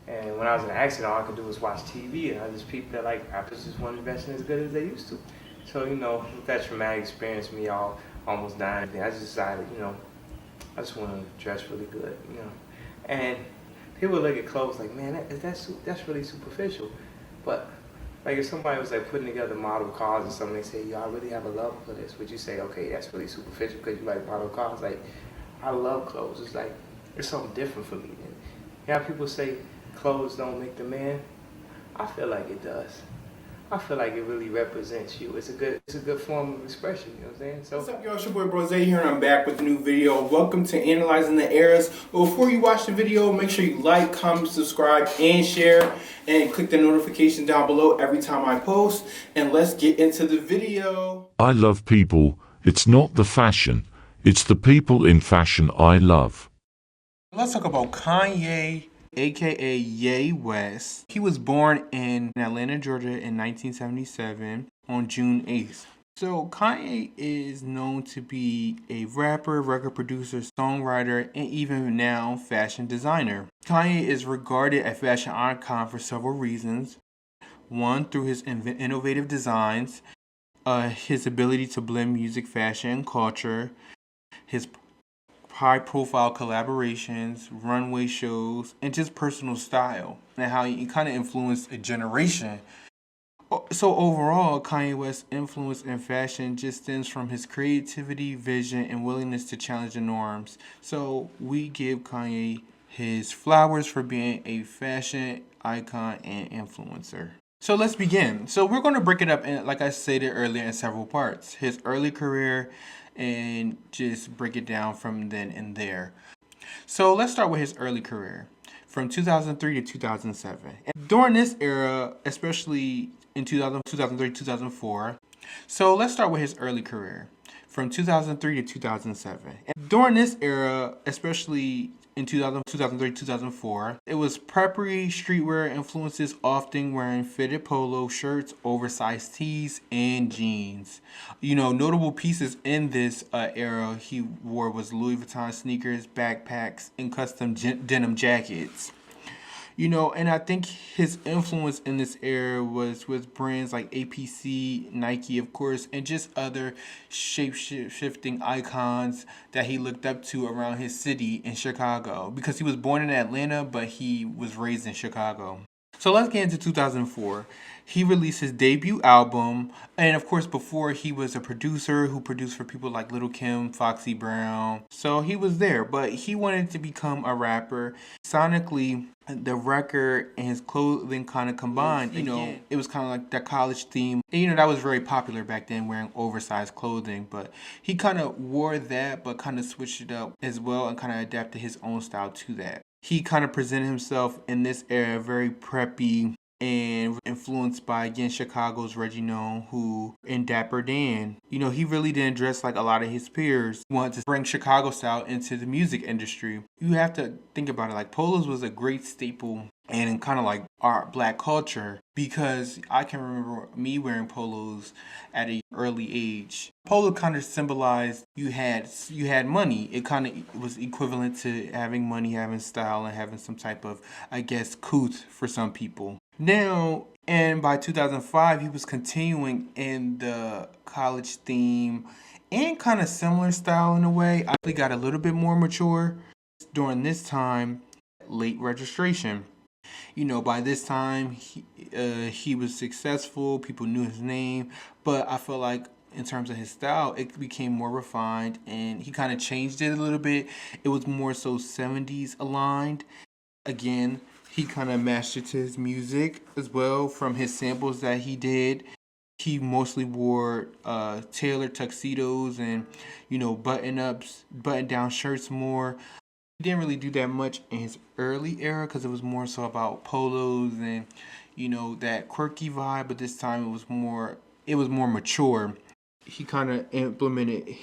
And when I was in an accident, all I could do was watch TV, and I just peeped that like rappers just weren't investing as good as they used to. So with that traumatic experience, me all almost dying, I just decided, I just want to dress really good. And people look at clothes like, man, that's really superficial. But like if somebody was like putting together model cars or something, they say, yo, I really have a love for this. Would you say, okay, that's really superficial because you like model cars? Like, I love clothes. It's like it's something different for me. And people say clothes don't make the man. I feel like it does. I feel like it really represents you. It's a good form of expression, you know what I'm saying? What's up, y'all? It's your boy Brose here, and I'm back with a new video. Welcome to Analyzing the Eras. But before you watch the video, make sure you like, comment, subscribe, and share, and click the notification down below every time I post. And let's get into the video. I love people. It's not the fashion. It's the people in fashion I love. Let's talk about Kanye, aka Ye West. He was born in Atlanta, Georgia in 1977 on June 8th. So Kanye is known to be a rapper, record producer, songwriter, and even now fashion designer. Kanye is regarded a fashion icon for several reasons. One, through his innovative designs, his ability to blend music, fashion, and culture, his high-profile collaborations, runway shows, and just personal style, and how he kind of influenced a generation. So overall, Kanye West's influence in fashion just stems from his creativity, vision, and willingness to challenge the norms. So we give Kanye his flowers for being a fashion icon and influencer. So let's begin. So we're going to break it up, in, like I stated earlier, in several parts. His early career, and just break it down from then and there. So let's start with his early career, from 2003 to 2007. And during this era, especially in 2003, 2004. So let's start with his early career, from 2003 to 2007. And during this era, especially in 2003, 2004, it was preppy streetwear influences, often wearing fitted polo shirts, oversized tees, and jeans. Notable pieces in this era he wore was Louis Vuitton sneakers, backpacks, and custom denim jackets. And I think his influence in this era was with brands like APC, Nike, of course, and just other shape-shifting icons that he looked up to around his city in Chicago. Because he was born in Atlanta, but he was raised in Chicago. So let's get into 2004. He released his debut album, and of course before he was a producer who produced for people like Lil' Kim, Foxy Brown. So he was there, but he wanted to become a rapper. Sonically, the record and his clothing kind of combined. It was kind of like that college theme. And, that was very popular back then, wearing oversized clothing. But he kind of wore that, but kind of switched it up as well and kind of adapted his own style to that. He kind of presented himself in this era very preppy and influenced by, again, Chicago's Reggie None, who in Dapper Dan. He really didn't dress like a lot of his peers. He wanted to bring Chicago style into the music industry. You have to think about it, like polos was a great staple and kind of like our black culture, because I can remember me wearing polos at an early age. Polo kind of symbolized you had money. It kind of was equivalent to having money, having style, and having some type of, I guess, couth for some people. Now, and by 2005, he was continuing in the college theme and kind of similar style in a way. I got a little bit more mature during this time, late registration. By this time, he was successful. People knew his name. But I feel like in terms of his style, it became more refined. And he kind of changed it a little bit. It was more so 70s aligned. Again, he kind of matched it to his music as well from his samples that he did. He mostly wore tailored tuxedos and, button-ups, button-down shirts more. He didn't really do that much in his early era because it was more so about polos and, that quirky vibe. But this time it was more mature. He kind of implemented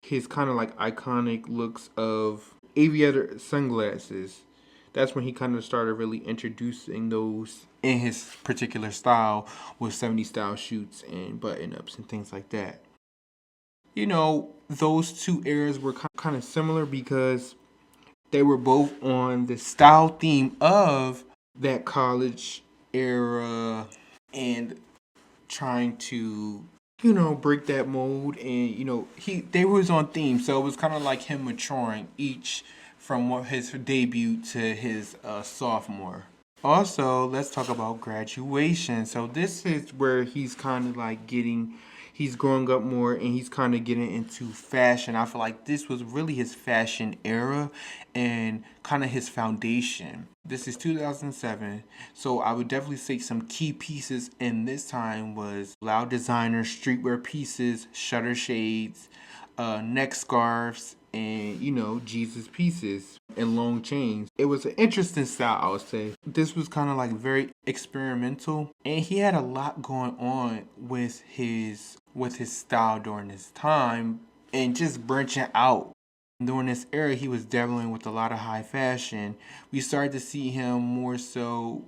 his kind of like iconic looks of aviator sunglasses. That's when he kind of started really introducing those in his particular style with 70s style shoots and button-ups and things like that. Those two eras were kind of similar because they were both on the style theme of that college era and trying to break that mold. And they was on theme, so it was kind of like him maturing each from his debut to his sophomore. Also, let's talk about graduation. So this is where he's kind of like he's growing up more, and he's kind of getting into fashion. I feel like this was really his fashion era and kind of his foundation. This is 2007, so I would definitely say some key pieces in this time was loud designer streetwear pieces, shutter shades, neck scarves, and Jesus pieces and long chains. It was an interesting style, I would say. This was kind of like very experimental, and he had a lot going on with his style during this time, and just branching out. During this era, he was dabbling with a lot of high fashion. We started to see him more so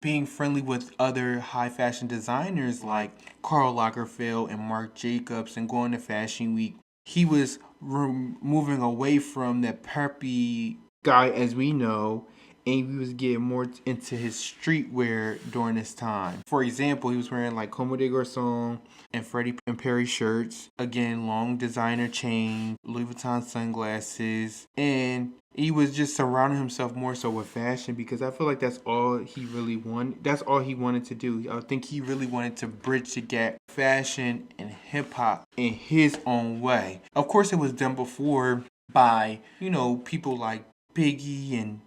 being friendly with other high fashion designers like Karl Lagerfeld and Marc Jacobs, and going to Fashion Week. He was moving away from that preppy guy as we know, and he was getting more into his streetwear during this time. For example, he was wearing like Comme des Garçons and Freddie and Perry shirts. Again, long designer chain, Louis Vuitton sunglasses, and he was just surrounding himself more so with fashion, because I feel like that's all he really wanted. That's all he wanted to do. I think he really wanted to bridge the gap, fashion and hip hop, in his own way. Of course, it was done before by people like Biggie,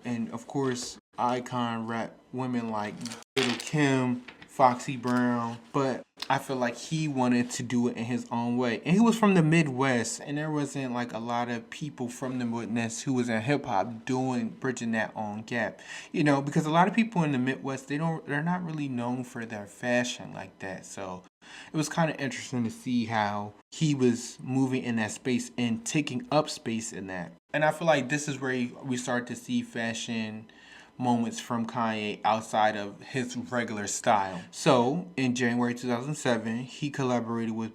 and of course icon rap women like Little Kim, Foxy Brown, but I feel like he wanted to do it in his own way. And he was from the Midwest, and there wasn't like a lot of people from the Midwest who was in hip hop bridging that own gap. Because a lot of people in the Midwest, they're not really known for their fashion like that. So it was kind of interesting to see how he was moving in that space and taking up space in that. And I feel like this is where we start to see fashion moments from Kanye outside of his regular style. So, in January 2007, he collaborated with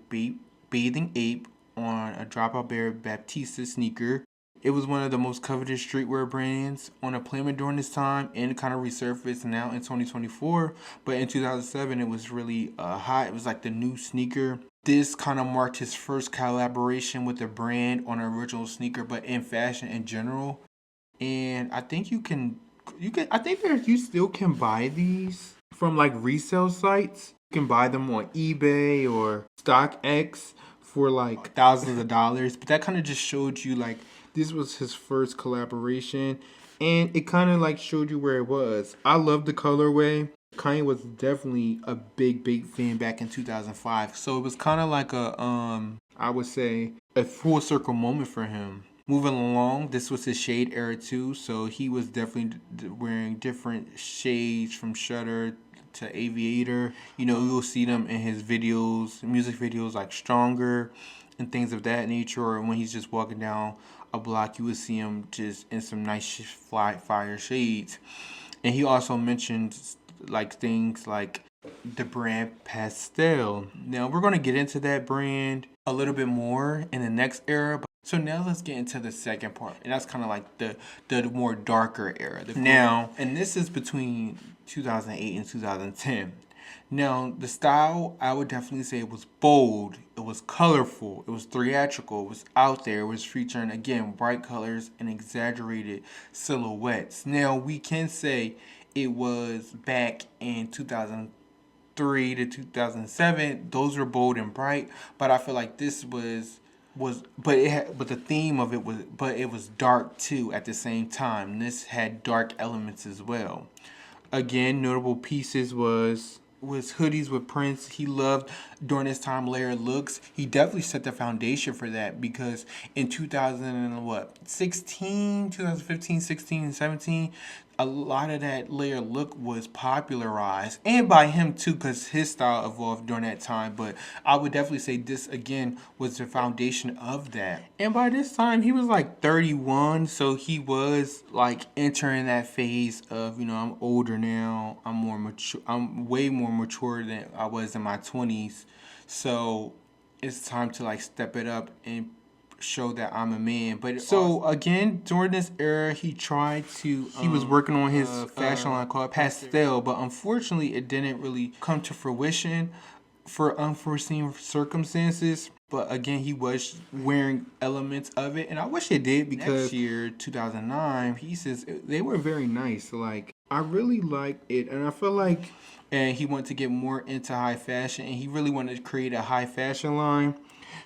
Bathing Ape on a Dropout Bear Baptista sneaker. It was one of the most coveted streetwear brands on a planet during this time, and kind of resurfaced now in 2024. But in 2007, it was really hot. It was like the new sneaker. This kind of marked his first collaboration with a brand on an original sneaker, but in fashion in general. And I think you still can buy these from like resale sites. You can buy them on eBay or StockX for like thousands of dollars. But that kind of just showed you like this was his first collaboration, and it kind of like showed you where it was. I love the colorway. Kanye was definitely a big fan back in 2005. So it was kind of like I would say a full circle moment for him. Moving along, this was his shade era too, so he was definitely wearing different shades from Shutter to Aviator. You'll see them in his videos, music videos like Stronger and things of that nature, or when he's just walking down a block, you would see him just in some nice fire shades. And he also mentioned like things like the brand Pastel. Now we're going to get into that brand a little bit more in the next era. So now let's get into the second part, and that's kind of like the more darker era. Now, and this is between 2008 and 2010. Now, the style, I would definitely say it was bold, it was colorful, it was theatrical, it was out there, it was featuring, again, bright colors and exaggerated silhouettes. Now, we can say it was back in 2003 to 2007. Those were bold and bright, but I feel like this was but the theme of it was dark too at the same time. This had dark elements as well. Again, notable pieces was hoodies with prints. He loved during this time layered looks. He definitely set the foundation for that, because in 2015, 16, and 17, a lot of that layered look was popularized, and by him too, because his style evolved during that time. But I would definitely say this again was the foundation of that. And by this time he was like 31, so he was like entering that phase of, I'm older now, I'm more mature, I'm way more mature than I was in my 20s, so it's time to like step it up and show that I'm a man. But so again, during this era, he tried to. He was working on his fashion line called Pastel, but unfortunately, it didn't really come to fruition for unforeseen circumstances. But again, he was wearing elements of it, and I wish it did because next year, 2009 pieces, they were very nice. Like I really liked it, and I feel like, and he wanted to get more into high fashion, and he really wanted to create a high fashion line.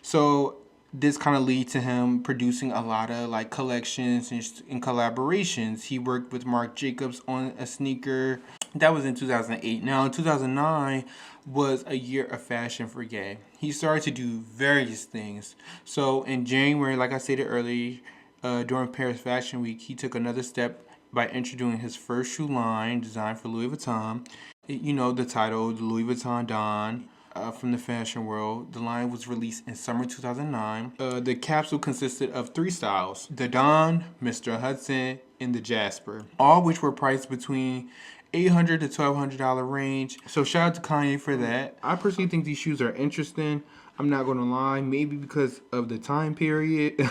So this kind of lead to him producing a lot of like collections and collaborations. He worked with Marc Jacobs on a sneaker that was in 2008. Now in 2009 was a year of fashion for Ye. He started to do various things. So in January, like I stated earlier, during Paris Fashion Week, he took another step by introducing his first shoe line designed for Louis Vuitton. You know the title, the Louis Vuitton Don. From the fashion world. The line was released in summer 2009. The capsule consisted of 3 styles: the Don, Mr. Hudson, and the Jasper, all which were priced between $800 to $1,200 range. So shout out to Kanye for that. I personally think these shoes are interesting. I'm not gonna lie, maybe because of the time period.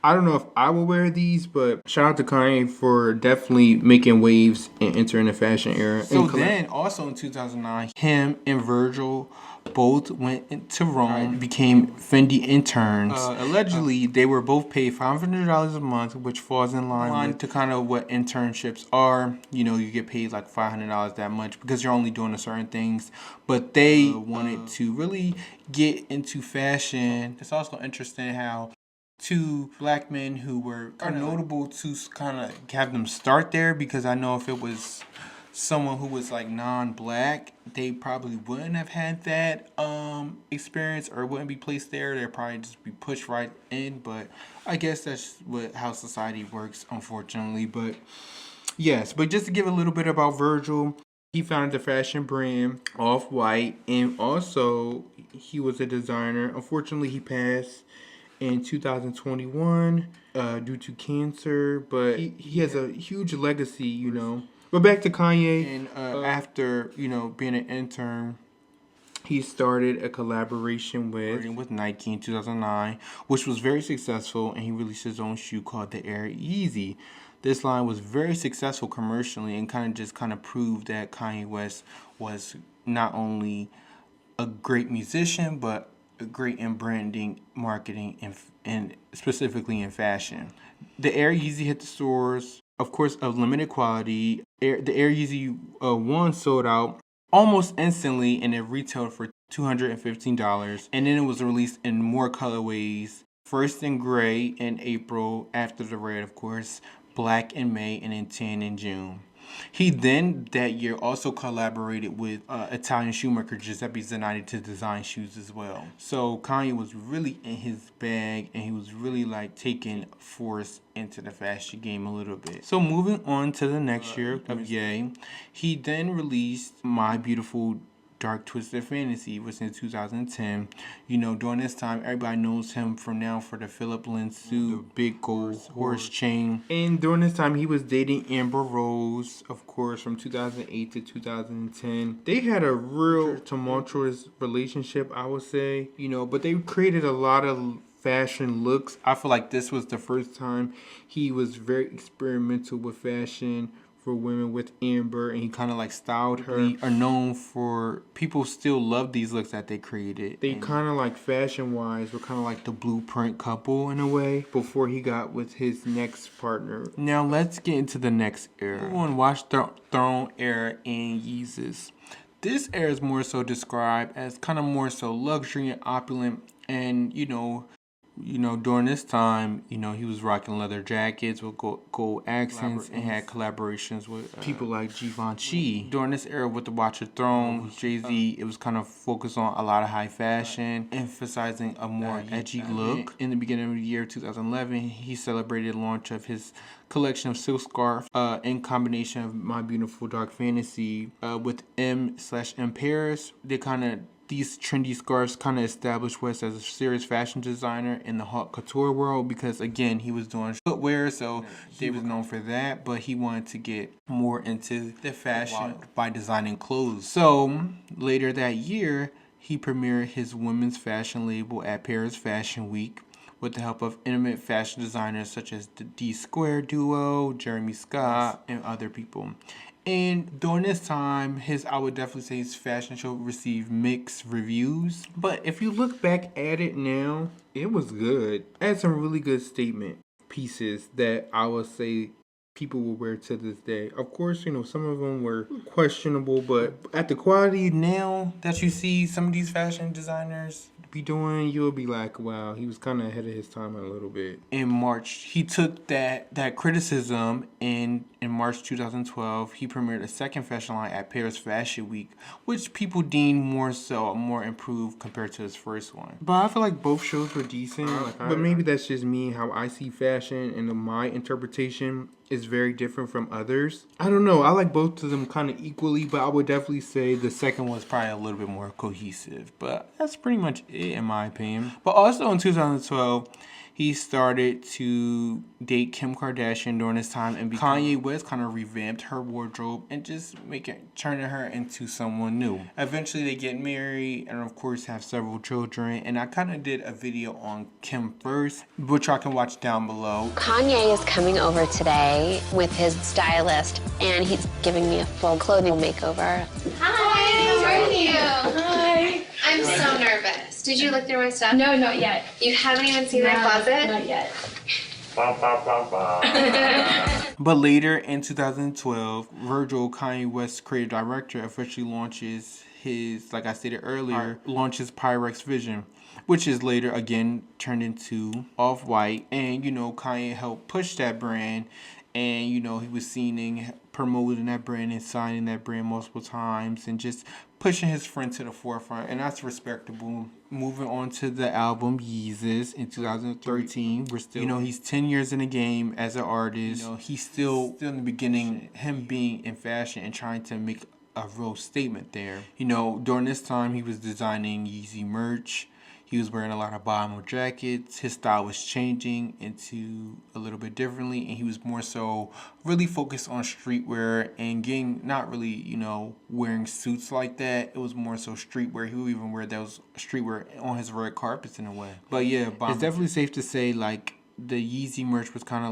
I don't know if I will wear these, but shout out to Kanye for definitely making waves and entering the fashion era. So then, also in 2009, him and Virgil both went into Rome, became Fendi interns. Allegedly, they were both paid $500 a month, which falls in line to kind of what internships are. You know, you get paid like $500 that much because you're only doing certain things. But they wanted to really get into fashion. It's also interesting how 2 black men who were kind of notable to kind of have them start there, because I know if it was someone who was like non-black, they probably wouldn't have had that experience or wouldn't be placed there. They'd probably just be pushed right in. But I guess that's how society works, unfortunately. But yes, but just to give a little bit about Virgil, he founded the fashion brand Off-White, and also he was a designer. Unfortunately, he passed in 2021 due to cancer, but he has a huge legacy, you know. But back to Kanye, and after, you know, being an intern, he started a collaboration with Nike in 2009, which was very successful, and he released his own shoe called the Air Yeezy. This line was very successful commercially and kind of proved that Kanye West was not only a great musician, but great in branding, marketing, and specifically in fashion. The Air Yeezy hit the stores, of course, of limited quality. The Air Yeezy 1 sold out almost instantly, and it retailed for $215. And then it was released in more colorways. First in gray in April, after the red, of course, black in May, and then tan in June. He then that year also collaborated with Italian shoemaker Giuseppe Zanotti to design shoes as well. So Kanye was really in his bag, and he was really like taking force into the fashion game a little bit. So moving on to the next year of Ye, he then released My Beautiful Dark Twisted Fantasy, was in 2010. You know, during this time, everybody knows him from now for the Philip Lynn suit, the big gold horse chain. And during this time, he was dating Amber Rose, of course, from 2008 to 2010. They had a real tumultuous relationship, I would say, you know, but they created a lot of fashion looks. I feel like this was the first time he was very experimental with fashion for women with Amber, and he kind of like styled her. They are known for, people still love these looks that they created. They kind of like fashion wise were kind of like the blueprint couple in a way before he got with his next partner. Now let's get into the next era. Everyone watched the Throne era and Yeezus. This era is more so described as kind of more so luxury and opulent, and you know, during this time, you know, he was rocking leather jackets with gold accents and had collaborations with people like Givenchy. During this era with the Watch of Throne, Jay-Z, it was kind of focused on a lot of high fashion, emphasizing a more edgy look. In the beginning of the year 2011, he celebrated the launch of his collection of silk scarf in combination of My Beautiful Dark Fantasy with M/M Paris. These trendy scarves kind of established West as a serious fashion designer in the haute couture world, because again, he was doing footwear, so he was known for that, but he wanted to get more into the fashion by designing clothes. So later that year, he premiered his women's fashion label at Paris Fashion Week, with the help of intimate fashion designers such as the D Square duo, Jeremy Scott, and other people. And during this time, I would definitely say his fashion show received mixed reviews. But if you look back at it now, it was good. It had some really good statement pieces that I would say people will wear to this day. Of course, some of them were questionable, but at the quality now that you see some of these fashion designers be doing, you'll be like, wow, he was kind of ahead of his time a little bit. In March, he took that criticism, and in March 2012, he premiered a second fashion line at Paris Fashion Week, which people deemed more improved compared to his first one. But I feel like both shows were decent, but maybe that's just me, how I see fashion, and my interpretation is very different from others. I don't know. I like both of them kind of equally, but I would definitely say the second one was probably a little bit more cohesive. But that's pretty much it in my opinion. But also in 2012, he started to date Kim Kardashian during this time, and Kanye West kind of revamped her wardrobe and just turning her into someone new. Eventually they get married and of course have several children, and I kind of did a video on Kim first, which y'all can watch down below. Kanye is coming over today with his stylist, and he's giving me a full clothing makeover. Hi, how are you? Hi. I'm so nervous. Did you look through my stuff? No, not yet. You haven't even seen my closet? Not yet. But later in 2012, Virgil, Kanye West's creative director, officially launches like I stated earlier, launches Pyrex Vision, which is later again turned into Off-White. And Kanye helped push that brand, and he was seen promoting that brand and signing that brand multiple times and just pushing his friend to the forefront, and that's respectable. Moving on to the album Yeezus in 2013, we're still, he's 10 years in the game as an artist. He's still in the beginning, him being in fashion and trying to make a real statement there. During this time, he was designing Yeezy merch. He was wearing a lot of bomber jackets. His style was changing into a little bit differently, and he was more so really focused on streetwear and getting not really, wearing suits like that. It was more so streetwear. He would even wear those streetwear on his red carpets in a way. But yeah, it's definitely safe to say like the Yeezy merch was kind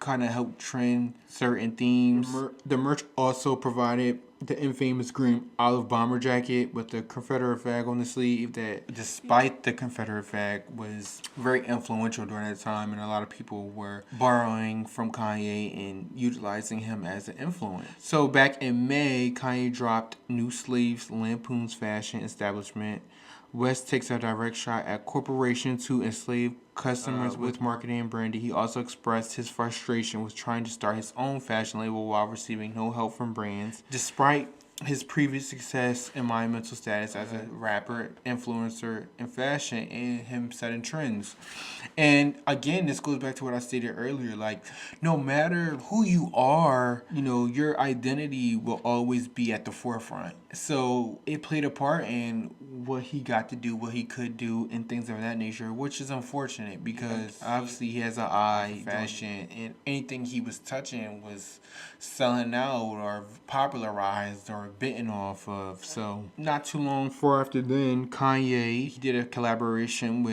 of helped trend certain themes. The merch also provided the infamous green olive bomber jacket with the Confederate flag on the sleeve that, despite the Confederate flag, was very influential during that time, and a lot of people were borrowing from Kanye and utilizing him as an influence. So back in May, Kanye dropped New Slaves lampoons fashion establishment. West takes a direct shot at corporations who enslave customers with marketing and branding. He also expressed his frustration with trying to start his own fashion label while receiving no help from brands. Despite his previous success and monumental status as a rapper, influencer in fashion, and him setting trends. And again, this goes back to what I stated earlier, like no matter who you are, your identity will always be at the forefront. So it played a part in what he got to do, what he could do, and things of that nature, which is unfortunate because obviously he has an eye for fashion, and anything he was touching was selling out or popularized or bitten off of. So not too long after then, Kanye, he did a collaboration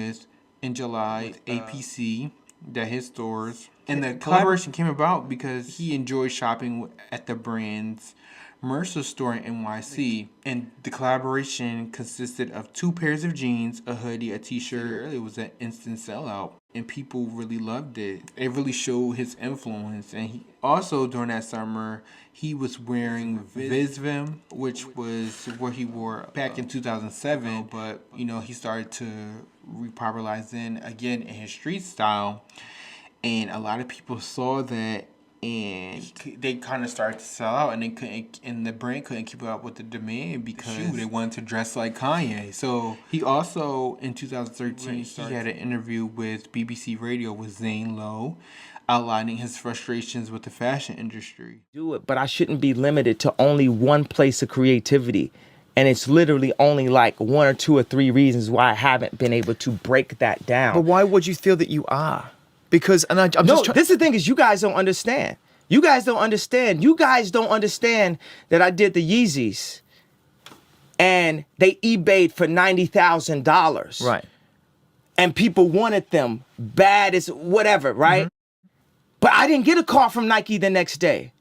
in July with APC, that his stores. And the collaboration came about because he enjoyed shopping at the brand's Mercer store in NYC, and the collaboration consisted of 2 pairs of jeans, a hoodie, a t-shirt. It was an instant sellout, and people really loved it. It really showed his influence. And he also, during that summer, he was wearing Visvim, which was what he wore back in 2007, but he started to repopularize then again in his street style, and a lot of people saw that, and they kind of started to sell out, and the brand couldn't keep up with the demand because they wanted to dress like Kanye. So he also, in 2013, he had an interview with BBC Radio with Zane Lowe, outlining his frustrations with the fashion industry. Do it, but I shouldn't be limited to only one place of creativity. And it's literally only like 1 or 2 or 3 reasons why I haven't been able to break that down. But why would you feel that you are? Because, and I'm just trying. This is the thing is you guys don't understand. You guys don't understand. You guys don't understand that I did the Yeezys and they eBayed for $90,000. Right. and people wanted them bad as whatever, right? But I didn't get a call from Nike the next day.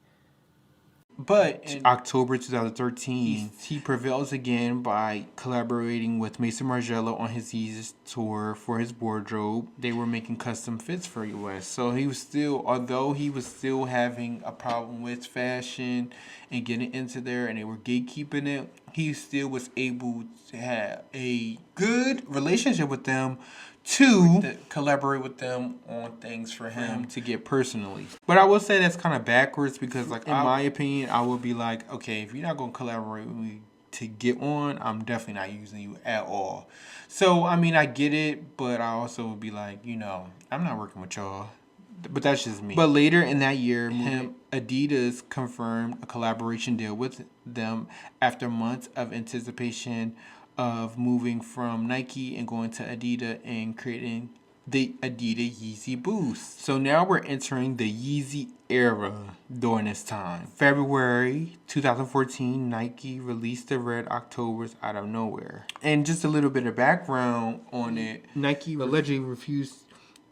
But in October 2013, he prevails again by collaborating with Mason Margiela on his Yeezus tour for his wardrobe. They were making custom fits for West. So he was still, although he was still having a problem with fashion and getting into there and they were gatekeeping it, he still was able to have a good relationship with them to collaborate with them on things for him to get personally. But I will say that's kind of backwards because, like, in my opinion, I would be like, okay, if you're not going to collaborate with me to get on, I'm definitely not using you at all. So, I mean, I get it, but I also would be like, you know, I'm not working with y'all. But that's just me. But later in that year, Adidas confirmed a collaboration deal with them after months of anticipation of moving from Nike and going to Adidas and creating the Adidas Yeezy Boost. So now we're entering the Yeezy era during this time. February 2014, Nike released the Red Octobers out of nowhere. And just a little bit of background on it, Nike allegedly refused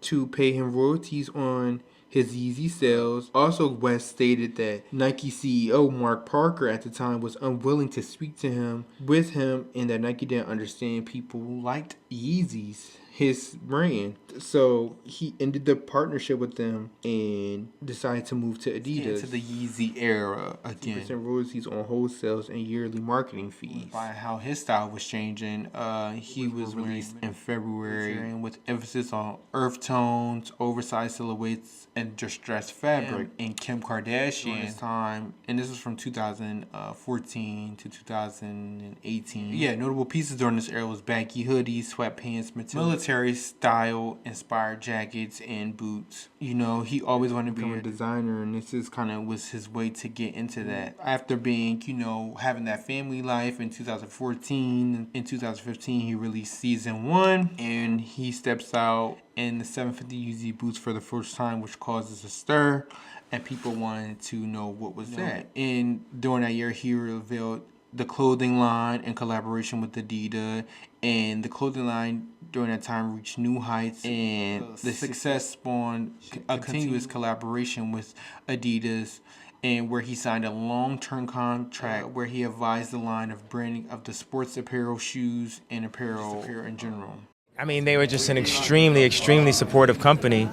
to pay him royalties on his Yeezy sales. Also, West stated that Nike CEO Mark Parker at the time was unwilling to speak to him and that Nike didn't understand people liked Yeezys, his brand. So he ended the partnership with them and decided to move to Adidas. Into the Yeezy era again. 10% royalties on wholesales and yearly marketing fees. By how his style was changing, he was released in February with emphasis on earth tones, oversized silhouettes, and distressed fabric. And Kim Kardashian's time, and this was from 2014 to 2018. Yeah, notable pieces during this era was baggy hoodies, sweatpants, military style inspired jackets and boots. You know, he always wanted to become a designer, and this is kind of was his way to get into that. After being, you know, having that family life in 2014, in 2015 he released season 1, and he steps out in the 750 Yeezy boots for the first time, which causes a stir, and people wanted to know what was that. And during that year, he revealed the clothing line in collaboration with Adidas, and the clothing line during that time reached new heights, and the success spawned a continuous collaboration with Adidas, and where he signed a long-term contract where he advised the line of branding of the sports apparel, shoes, and apparel in general. I mean, they were just an extremely, extremely supportive company,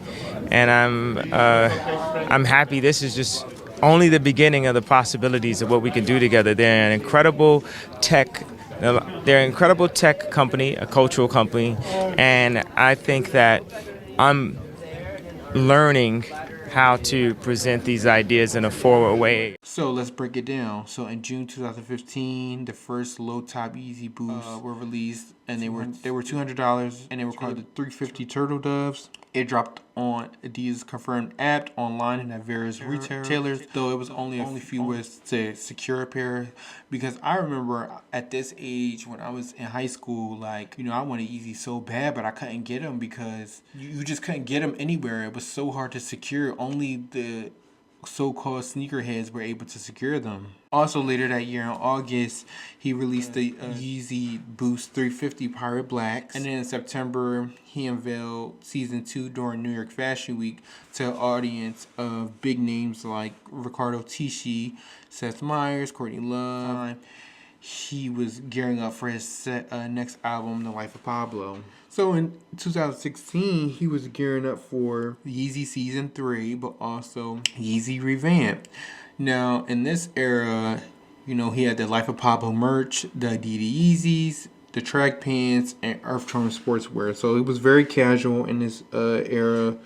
and I'm happy. This is just only the beginning of the possibilities of what we can do together. They're an incredible tech. They're an incredible tech company, a cultural company, and I think that I'm learning how to present these ideas in a forward way. So let's break it down. So in June 2015, the first low-top Yeezy boots were released, and they were $200, and they were called the 350 Turtle Doves. It dropped on Adidas confirmed app online and at various retailers, though it was only a few ways to secure a pair. Because I remember at this age when I was in high school, like, you know, I wanted Yeezy so bad, but I couldn't get them because you just couldn't get them anywhere. It was so hard to secure. Only the so-called sneakerheads were able to secure them. Also later that year in August, he released the Yeezy Boost 350 Pirate Blacks. And then in September, he unveiled season 2 during New York Fashion Week to an audience of big names like Riccardo Tisci, Seth Meyers, Courtney Love. He was gearing up for his next album, The Life of Pablo. So in 2016, he was gearing up for Yeezy Season 3, but also Yeezy Revamp. Now, in this era, you know, he had the Life of Pablo merch, the Adidas Yeezys, the track pants, and Earth Tone sportswear. So it was very casual in this era.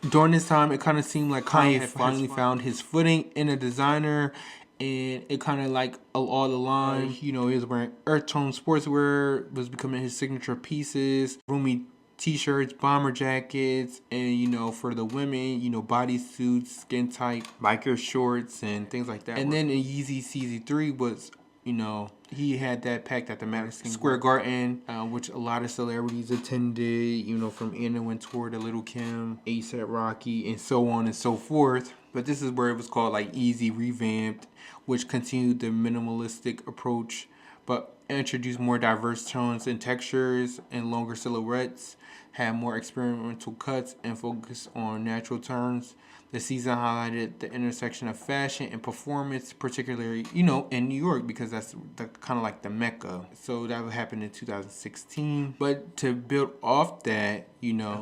During this time, it kind of seemed like Kanye had finally found his footing in a designer. And it kind of like all the line, you know, he was wearing earth tone sportswear, was becoming his signature pieces, roomy t-shirts, bomber jackets, and, you know, for the women, you know, bodysuits, skin tight, biker shorts, and things like that. And then in Yeezy CZ3 was, you know, he had that packed at the Madison Square Garden, which a lot of celebrities attended, you know, from Anna Wintour to Little Kim, A$AP Rocky, and so on and so forth. But this is where it was called like Yeezy Revamped, which continued the minimalistic approach but introduced more diverse tones and textures and longer silhouettes, had more experimental cuts, and focused on natural turns. The season highlighted the intersection of fashion and performance, particularly, in New York, because that's the kind of like the mecca. So that happened in 2016. But to build off that,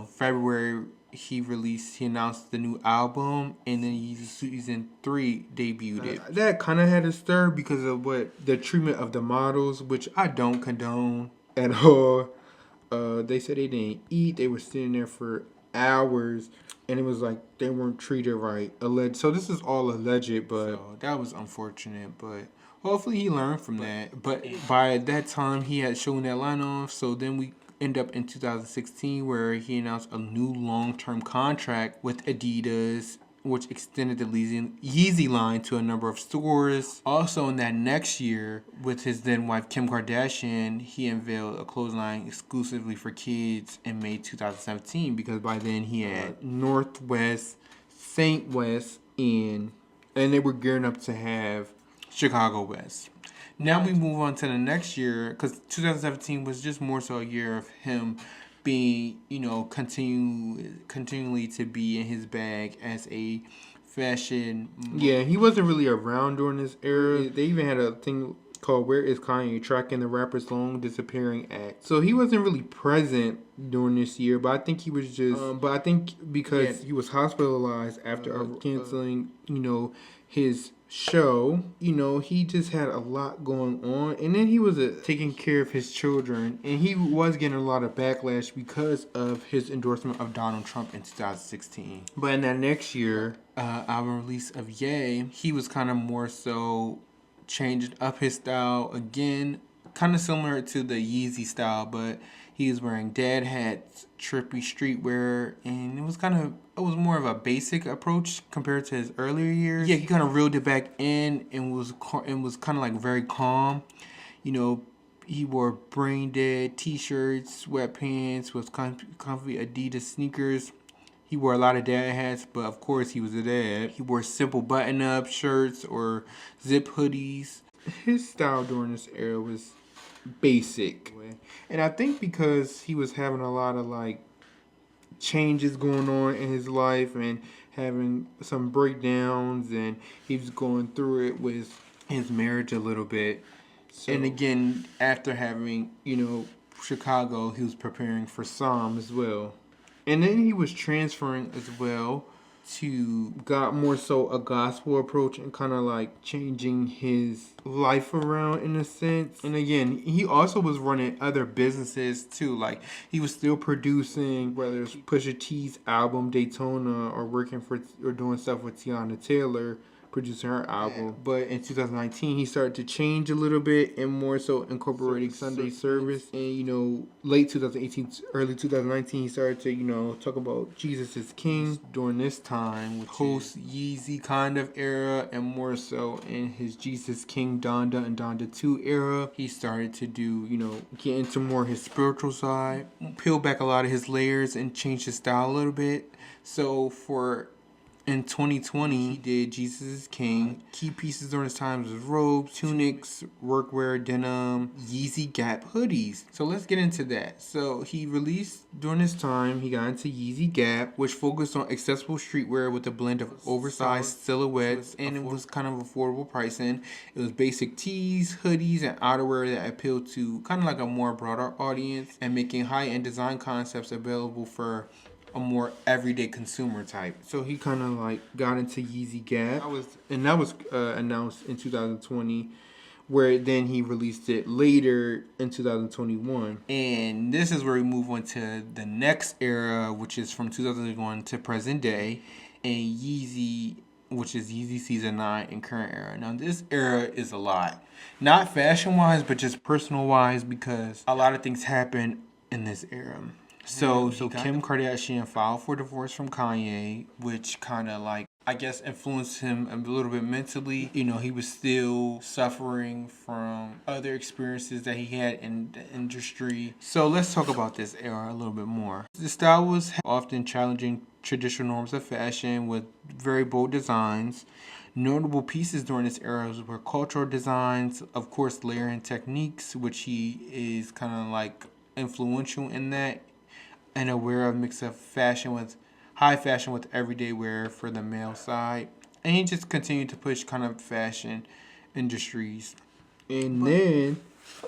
February he announced the new album, and then season 3 debuted it. That kind of had a stir because of the treatment of the models, which I don't condone at all. They said they didn't eat. They were sitting there for hours, and it was like they weren't treated right. So this is all alleged, but that was unfortunate. But hopefully he learned from that. But by that time, he had shown that line off. So then we end up in 2016, where he announced a new long-term contract with Adidas, which extended the Yeezy line to a number of stores. Also in that next year, with his then wife Kim Kardashian, he unveiled a clothing line exclusively for kids in May 2017, because by then he had Northwest, Saint West, and they were gearing up to have Chicago West. Now we move on to the next year, because 2017 was just more so a year of him being, continually to be in his bag as a fashion. Yeah, he wasn't really around during this era. They even had a thing called "Where Is Kanye?" tracking the rapper's long disappearing act. So he wasn't really present during this year, but I think he was just. But I think because he was hospitalized after canceling, his show, he just had a lot going on, and then he was taking care of his children, and he was getting a lot of backlash because of his endorsement of Donald Trump in 2016. But in that next year, album release of Ye, he was kind of more so changed up his style again, kind of similar to the Yeezy style, but he was wearing dad hats, trippy streetwear, and it was more of a basic approach compared to his earlier years. Yeah, he kind of reeled it back in and was kind of like very calm. He wore brain dead t-shirts, sweatpants, with comfy Adidas sneakers. He wore a lot of dad hats, but of course he was a dad. He wore simple button-up shirts or zip hoodies. His style during this era was basic. And I think because he was having a lot of changes going on in his life and having some breakdowns, and he was going through it with his marriage a little bit. So, and again, after having, Chicago, he was preparing for Psalm as well. And then he was transferring as well to got more so a gospel approach and kind of changing his life around in a sense. And again, he also was running other businesses too. He was still producing, whether it's Pusha T's album Daytona or doing stuff with Tiana Taylor, producing her album. But in 2019, he started to change a little bit and more so incorporating Sunday service. And, late 2018, early 2019, he started to, talk about Jesus is King during this time, with post-Yeezy kind of era, and more so in his Jesus King Donda and Donda 2 era. He started to do, get into more his spiritual side, peel back a lot of his layers and change his style a little bit. So in 2020, he did Jesus is King. Key pieces during his time was robes, tunics, workwear, denim, Yeezy Gap hoodies. So let's get into that. So he released during this time, he got into Yeezy Gap, which focused on accessible streetwear with a blend of oversized silhouettes, and it was kind of affordable pricing. It was basic tees, hoodies, and outerwear that appealed to kind of a more broader audience, and making high-end design concepts available for a more everyday consumer type. So he kind of got into Yeezy Gap. That was announced in 2020, where then he released it later in 2021. And this is where we move on to the next era, which is from 2021 to present day, and Yeezy, which is Yeezy Season 9 and current era. Now this era is a lot. Not fashion-wise, but just personal-wise, because a lot of things happen in this era. So Kim Kardashian filed for divorce from Kanye, which kind of I guess influenced him a little bit mentally. He was still suffering from other experiences that he had in the industry. So let's talk about this era a little bit more. The style was often challenging traditional norms of fashion with very bold designs. Notable pieces during this era were cultural designs, of course, layering techniques, which he is kind of like influential in that, and aware of mix of fashion with high fashion with everyday wear for the male side. And he just continued to push kind of fashion industries. And then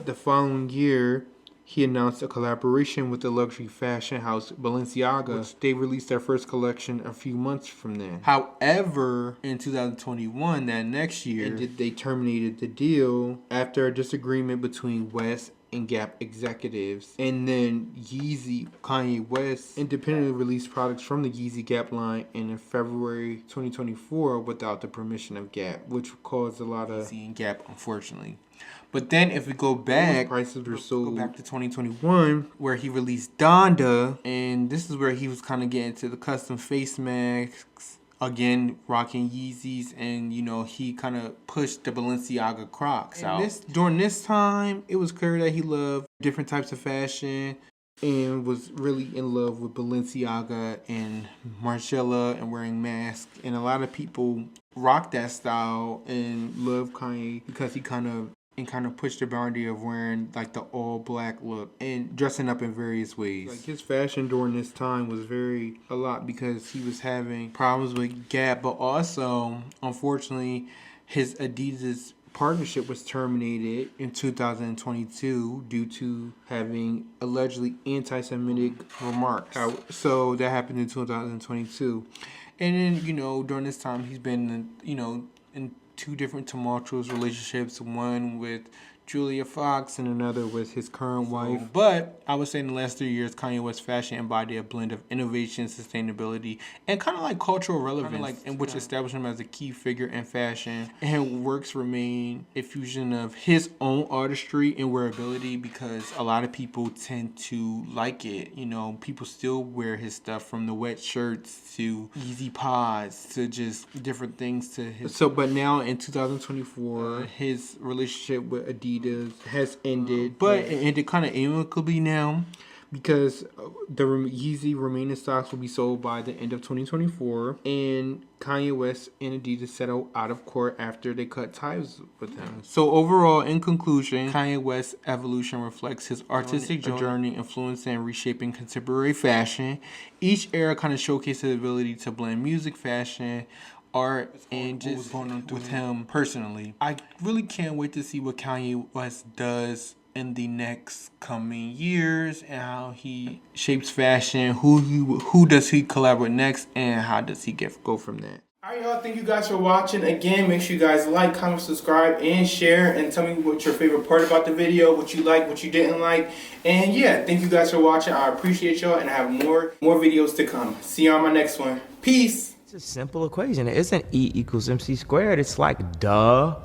the following year, he announced a collaboration with the luxury fashion house Balenciaga, which they released their first collection a few months from then. However, in 2021, that next year, they terminated the deal after a disagreement between West and Gap executives. And then Kanye West, independently released products from the Yeezy Gap line in February 2024 without the permission of Gap, which caused a lot of Yeezy and Gap, unfortunately. But then if we go back, prices were sold. Go back to 2021, where he released Donda, and this is where he was kind of getting to the custom face masks, again rocking Yeezys, and he kind of pushed the Balenciaga Crocs out. During this time, it was clear that he loved different types of fashion and was really in love with Balenciaga and Margiela and wearing masks. And a lot of people rocked that style and loved Kanye because he kind of pushed the boundary of wearing like the all black look and dressing up in various ways. Like his fashion during this time was a lot because he was having problems with Gap, but also unfortunately his Adidas partnership was terminated in 2022 due to having allegedly anti-Semitic remarks. So that happened in 2022. And then, during this time he's been, in two different tumultuous relationships, one with Julia Fox and another with his current wife. But I would say in the last 3 years, Kanye West fashion embodied a blend of innovation, sustainability, and kind of like cultural relevance, in which established him as a key figure in fashion. And works remain a fusion of his own artistry and wearability because a lot of people tend to like it. People still wear his stuff, from the wet shirts to Easy Pods to just different things to his. But now in 2024, his relationship with Adidas has ended, but it ended kind of amicably now because the Yeezy remaining stocks will be sold by the end of 2024, and Kanye West and Adidas settled out of court after they cut ties with him. So overall, in conclusion, Kanye West's evolution reflects his artistic journey influencing and reshaping contemporary fashion. Each era kind of showcased his ability to blend music, fashion, art, and just with him personally. I really can't wait to see what Kanye West does in the next coming years and how he shapes fashion, who does he collab with next, and how does he go from that. Alright, y'all, thank you guys for watching. Again, make sure you guys like, comment, subscribe, and share, and tell me what your favorite part about the video, what you liked, what you didn't like. And yeah, thank you guys for watching. I appreciate y'all, and I have more videos to come. See you on my next one. Peace. It's a simple equation. It isn't E equals MC squared. It's like, duh.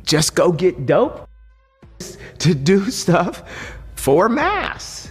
Just go get dope to do stuff for mass.